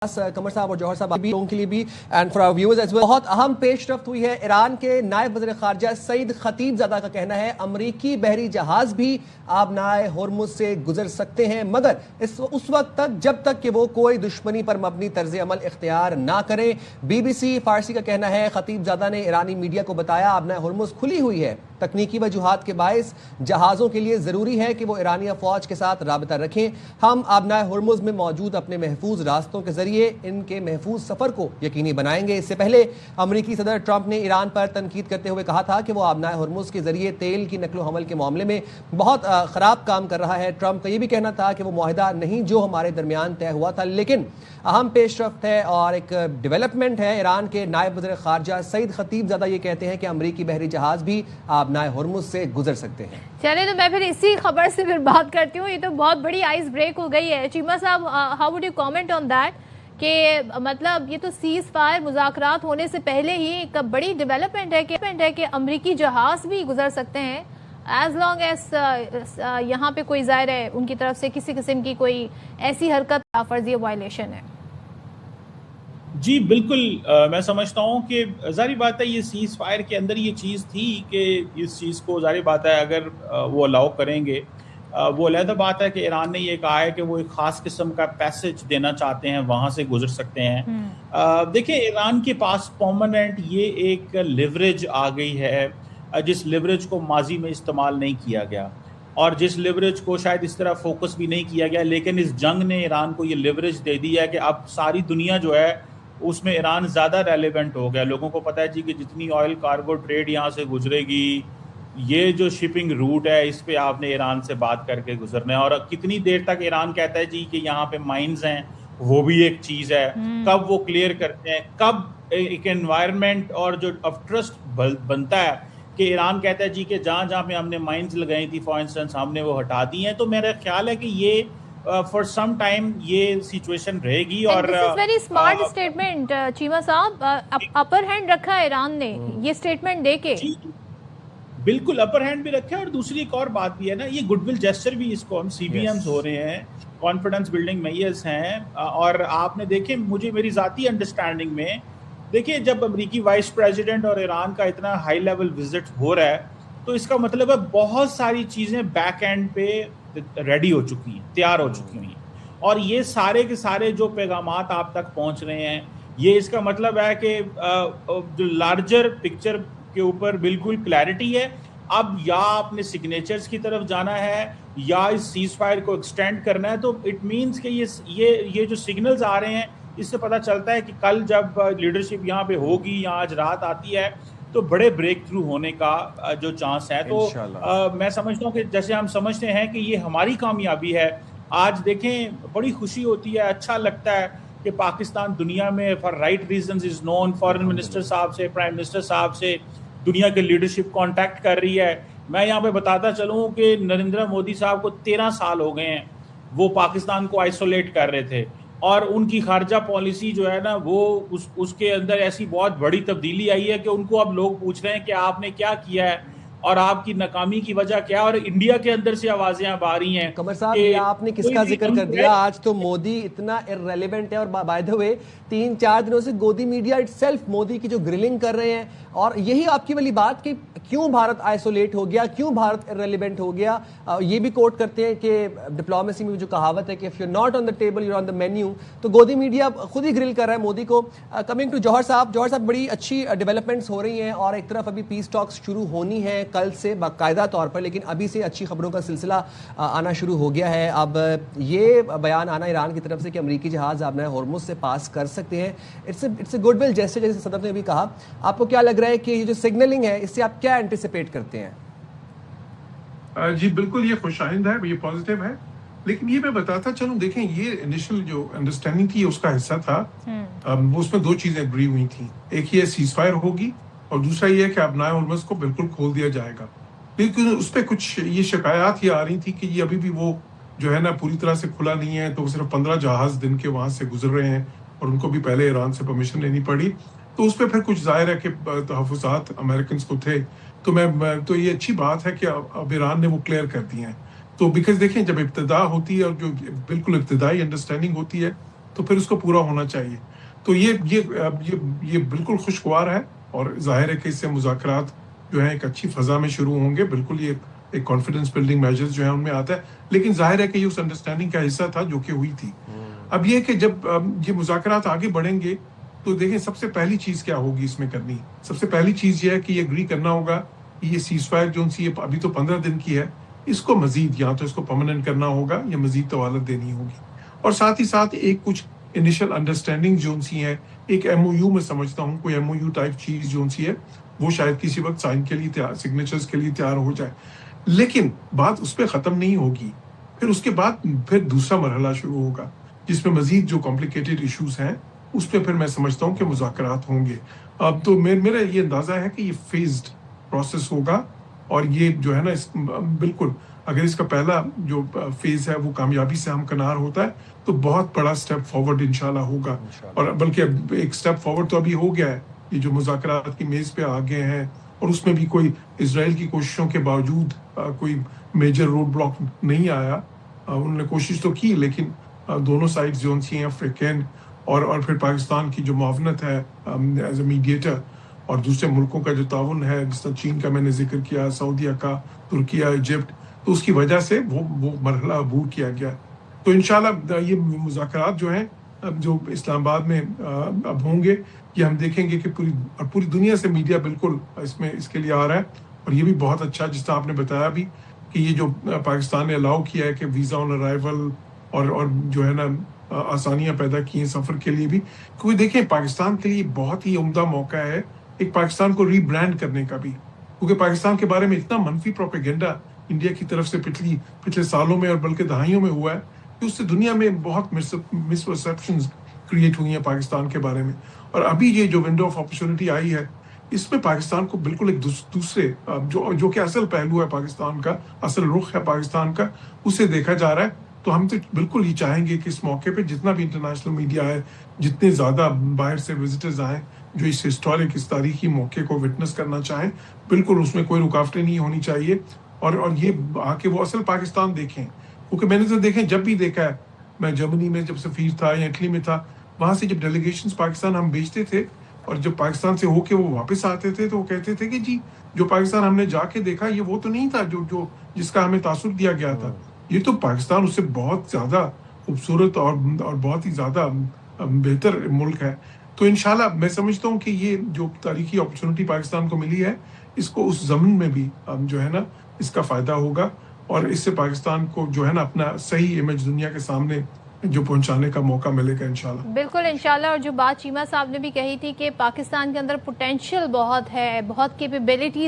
कमर साहब और जौहर साहब भी लोगों के लिए भी and for our viewers as well बहुत अहम पेशरफ्त हुई है। ईरान के नायब वज़ीर ख़ारजा सईद खतीबज़ादा का कहना है अमरीकी बहरी जहाज भी आबनाए होर्मुज से गुजर सकते हैं, मगर उस वक्त तक जब तक कि वो कोई दुश्मनी पर मबनी तर्ज अमल इख्तियार ना करें। BBC फारसी का कहना है खतीबज़ादा ने ईरानी मीडिया को बताया आबनाए होर्मुज खुली हुई है, तकनीकी वजूहात के बायस जहाज़ों के लिए ज़रूरी है कि वो ईरानी फ़ौज के साथ राबता रखें। हम आबनाए होर्मुज में मौजूद अपने महफूज रास्तों के जरिए इनके महफूज सफर को यकीनी बनाएंगे। इससे पहले अमेरिकी सदर ट्रंप ने ईरान पर तनकीद करते हुए कहा था कि वो आबनाए होर्मुज के जरिए तेल की नकलो हमल के मामले में बहुत खराब काम कर रहा है। ट्रंप का ये भी कहना था कि वो मुआहदा नहीं जो हमारे दरमियान तय हुआ था, लेकिन अहम पेशरफ्त है और एक डेवलपमेंट है। ईरान के नायब वज़ीर ख़ारजा सईद खतीबज़ादा ये कहते हैं कि अमरीकी बहरी जहाज भी आबनाए होर्मुज से गुजर सकते हैं। चलिए तो मैं फिर इसी खबर से फिर बात करती हूँ। ये तो बहुत बड़ी आइस ब्रेक हो गई है। चीमा साहब, how would you comment on that कि मतलब ये तो सीज फायर मुज़ाकरात होने से पहले ही एक बड़ी डेवलपमेंट है कि अमरीकी जहाज भी गुजर सकते हैं एज लॉन्ग एज यहाँ पे कोई ज़ाहिर है उनकी तरफ से किसी किस्म की कोई ऐसी हरकत फर्जी वायलेशन है। जी बिल्कुल, मैं समझता हूँ कि ज़ाहिर बात है ये सीज़ फायर के अंदर ये चीज़ थी कि इस चीज़ को ज़ाहिर बात है अगर वो अलाउ करेंगे, वो अलग बात है कि ईरान ने ये कहा है कि वो एक ख़ास किस्म का पैसेज देना चाहते हैं, वहाँ से गुजर सकते हैं। देखिए ईरान के पास परमानेंट ये एक लिवरेज आ गई है जिस लिवरेज को माजी में इस्तेमाल नहीं किया गया और जिस लिवरेज को शायद इस तरह फोकस भी नहीं किया गया, लेकिन इस जंग ने ईरान को ये लिवरेज दे दी है कि अब सारी दुनिया जो है उसमें ईरान ज़्यादा रेलेवेंट हो गया। लोगों को पता है जी कि जितनी ऑयल कार्गो ट्रेड यहाँ से गुजरेगी, ये जो शिपिंग रूट है इस पे आपने ईरान से बात करके गुजरना है। और कितनी देर तक ईरान कहता है जी कि यहाँ पे माइंस हैं, वो भी एक चीज़ है, कब वो क्लियर करते हैं, कब एक एनवायरनमेंट और जो ऑफ ट्रस्ट बनता है कि ईरान कहता है जी कि जहाँ जहाँ पे हमने माइंस लगाई थी फॉर इंस्टेंस हमने वो हटा दी हैं। तो मेरा ख्याल है कि ये फॉर सम टाइम ये सिचुएशन रहेगी। और वेरी स्मार्ट स्टेटमेंट चीमा साहब, अपर हैंड रखा है ईरान ने ये स्टेटमेंट देके। बिल्कुल अपर हैंड भी रखा है और दूसरी एक और बात भी है ना, ये गुडविल जेस्चर भी इसको हम CBMs हो रहे हैं, कॉन्फिडेंस बिल्डिंग मेजर्स हैं। और आपने देखे मुझे मेरी ज़ाती अंडरस्टैंडिंग में देखिए जब अमेरिकी वाइस प्रेसिडेंट और ईरान का इतना हाई लेवल विजिट हो रहा है तो इसका मतलब है बहुत सारी चीज़ें बैक एंड पे रेडी हो चुकी हैं, तैयार हो चुकी हैं। और ये सारे के सारे जो पैगामात आप तक पहुंच रहे हैं, ये इसका मतलब है कि जो लार्जर पिक्चर के ऊपर बिल्कुल क्लैरिटी है। अब या आपने सिग्नेचर्स की तरफ जाना है या इस सीज फायर को एक्सटेंड करना है। तो इट मीन्स कि ये जो सिग्नल्स आ रहे हैं इससे पता चलता है कि कल जब लीडरशिप यहाँ पे होगी या आज रात आती है तो बड़े ब्रेक थ्रू होने का जो चांस है। तो मैं समझता हूँ कि जैसे हम समझते हैं कि ये हमारी कामयाबी है। आज देखें बड़ी खुशी होती है, अच्छा लगता है कि पाकिस्तान दुनिया में for right reasons is known. Foreign minister साहब से, प्राइम मिनिस्टर साहब से दुनिया के लीडरशिप कांटेक्ट कर रही है। मैं यहाँ पे बताता चलूँ कि नरेंद्र मोदी साहब को 13 साल हो गए हैं, वो पाकिस्तान को आइसोलेट कर रहे थे और उनकी खारजा पॉलिसी जो है ना वो उसके अंदर ऐसी बहुत बड़ी तब्दीली आई है कि उनको अब लोग पूछ रहे हैं कि आपने क्या किया है और आपकी नाकामी की वजह क्या। और इंडिया के अंदर से आवाजें अब आ रही हैं। कमर साहब, ये आपने किसका जिक्र कर दिया? आज तो मोदी इतना इररेलेवेंट है और बाय द वे 3-4 दिनों से गोदी मीडिया इटसेल्फ मोदी की जो ग्रिलिंग कर रहे हैं। और यही आपकी वाली बात कि क्यों भारत आइसोलेट हो गया, क्यों भारत इररेलेवेंट हो गया। ये भी कोट करते हैं कि डिप्लोमेसी में जो कहावत है कि if you are not on the table you are on the menu. तो गोदी मीडिया खुद ही ग्रिल कर रहा है मोदी को। कमिंग टू जौहर साहब, बड़ी अच्छी डेवलपमेंट्स हो रही हैं और एक तरफ अभी पीस टॉक्स शुरू होनी है कल से बाकायदा तौर पर, लेकिन अभी से अच्छी खबरों का सिलसिला आना शुरू हो गया है। अब ये बयान आना ईरान की तरफ से कि अमेरिकी जहाज आबनाए होर्मुज से पास कर सकते हैं, इट्स ए गुडविल जेस्चर, जैसे सदर ने भी कहा। आपको क्या लग रहा है कि ये जो सिग्नलिंग है इससे आप क्या एंटिसिपेट करते हैं? जी बिल्कुल, ये खुशाइंद है, ये पॉजिटिव है। लेकिन ये मैं बताता चलूं, देखें ये इनिशियल जो अंडरस्टैंडिंग थी उसका हिस्सा था। उसमें 2 चीजें एग्री हुई थी, एक ये सीज फायर होगी और दूसरा ये है कि आबनाए होर्मुज को बिल्कुल खोल दिया जाएगा। लेकिन उस पर कुछ ये शिकायत ही आ रही थी कि ये अभी भी वो जो है ना पूरी तरह से खुला नहीं है। तो सिर्फ 15 जहाज दिन के वहां से गुजर रहे हैं और उनको भी पहले ईरान से परमिशन लेनी पड़ी। तो उस पर फिर कुछ जाहिर है कि तहफ़्फ़ुज़ात अमेरिकन को थे। तो ये अच्छी बात है कि अब ईरान ने वो क्लियर कर दिए हैं। तो बिकॉज देखें जब इब्तिदा होती है और जो बिल्कुल इब्तिदाई अंडरस्टैंडिंग होती है تو پھر اس کو پورا ہونا چاہیے. تو یہ بالکل خوشگوار ہے اور ظاہر ہے کہ اس سے مذاکرات جو ہیں ایک اچھی فضا میں شروع ہوں گے. بالکل یہ ایک کانفیڈنس بلڈنگ میجرز جو ہیں ان میں آتا ہے, لیکن ظاہر ہے کہ یہ اس انڈرسٹینڈنگ کا حصہ تھا جو کہ ہوئی تھی. اب یہ کہ جب یہ مذاکرات آگے بڑھیں گے تو دیکھیں سب سے پہلی چیز کیا ہوگی اس میں کرنی. سب سے پہلی چیز یہ ہے کہ یہ اگری کرنا ہوگا کہ یہ سیز فائر جو ان سی ابھی تو 15 دن کی ہے, اس کو مزید یا تو اس کو پرماننٹ کرنا ہوگا یا مزید طوالت دینی ہوگی. اور ساتھ ہی ساتھ ایک کچھ انیشل انڈرسٹینڈنگ جو ان سی ہے, ایک ایم او یو میں سمجھتا ہوں کوئی ایم او یو ٹائپ چیز جو ان سی ہے وہ شاید کسی وقت سائن کے لیے سگنیچرز کے لیے تیار ہو جائے. لیکن بات اس پہ ختم نہیں ہوگی. پھر اس کے بعد پھر دوسرا مرحلہ شروع ہوگا جس میں مزید جو کمپلیکیٹڈ ایشوز ہیں اس پہ پھر میں سمجھتا ہوں کہ مذاکرات ہوں گے. اب تو میرا یہ اندازہ ہے کہ یہ فیزڈ پروسیس ہوگا اور یہ جو ہے نا بالکل اگر اس کا پہلا جو فیز ہے وہ کامیابی سے ہمکنار ہوتا ہے تو بہت بڑا سٹیپ فارورڈ انشاءاللہ ہوگا. اور بلکہ ایک سٹیپ فارورڈ تو ابھی ہو گیا ہے, یہ جو مذاکرات کی میز پہ آگے ہیں اور اس میں بھی کوئی اسرائیل کی کوششوں کے باوجود کوئی میجر روڈ بلاک نہیں آیا. انہوں نے کوشش تو کی لیکن دونوں سائڈز جو سی ہیں افریقین اور پھر پاکستان کی جو معاونت ہے ایز اے میڈیٹر اور دوسرے ملکوں کا جو تعاون ہے جس طرح چین کا میں نے ذکر کیا, سعودیہ کا, ترکیہ, ایجپٹ, تو اس کی وجہ سے وہ مرحلہ عبور کیا گیا. تو انشاءاللہ یہ مذاکرات جو ہیں جو اسلام آباد میں اب ہوں گے یہ ہم دیکھیں گے کہ پوری دنیا سے میڈیا بالکل اس کے لیے آ رہا ہے. اور یہ بھی بہت اچھا جس طرح آپ نے بتایا بھی کہ یہ جو پاکستان نے الاؤ کیا ہے کہ ویزا آن ارائیول اور جو ہے نا آسانیاں پیدا کی ہیں سفر کے لیے بھی, کیونکہ دیکھیں پاکستان کے لیے بہت ہی عمدہ موقع ہے ایک پاکستان کو ری برانڈ کرنے کا بھی, کیونکہ پاکستان کے بارے میں اتنا منفی پروپیگنڈا انڈیا کی طرف سے پچھلے سالوں میں اور بلکہ دہائیوں میں ہوا ہے کہ اس سے دنیا میں بہت مس پرسیپشنز کریٹ ہوئی ہیں پاکستان کے بارے میں. اور ابھی یہ جو ونڈو آف اپرچونٹی آئی ہے اس میں پاکستان کو بالکل ایک دوسرے جو کہ اصل پہلو ہے پاکستان کا, اصل رخ ہے پاکستان کا, اسے دیکھا جا رہا ہے. تو ہم تو بالکل یہ چاہیں گے کہ اس موقع پہ جتنا بھی انٹرنیشنل میڈیا ہے, جتنے زیادہ باہر سے وزٹرز آئیں جو اس ہسٹورک اس تاریخی موقع کو وٹنس کرنا چاہیں, بالکل اس میں کوئی رکاوٹیں نہیں ہونی چاہیے. اور یہ آ کے وہ اصل پاکستان دیکھیں, کیونکہ میں نے تو دیکھیں جب بھی دیکھا ہے, میں جرمنی میں جب سفیر تھا یا اٹلی میں تھا, وہاں سے جب ڈیلیگیشنز پاکستان ہم بھیجتے تھے اور جب پاکستان سے ہو کے وہ واپس آتے تھے تو وہ کہتے تھے کہ جی جو پاکستان ہم نے جا کے دیکھا یہ وہ تو نہیں تھا جو جس کا ہمیں تاثر دیا گیا تھا. یہ تو پاکستان اس سے بہت زیادہ خوبصورت اور بہت ہی زیادہ بہتر ملک ہے. تو انشاءاللہ میں سمجھتا ہوں کہ یہ جو تاریخی اپرچونٹی پاکستان کو ملی ہے اس کو اس ضمن میں بھی جو ہے نا اس کا فائدہ ہوگا اور اس سے پاکستان کو جو ہے نا اپنا صحیح امیج دنیا کے سامنے جو پہنچانے کا موقع ملے گا انشاءاللہ. بالکل انشاءاللہ. اور جو بات چیمہ صاحب نے بھی کہی تھی کہ پاکستان کے اندر پوٹینشیل بہت ہے, بہت کیپیبلٹی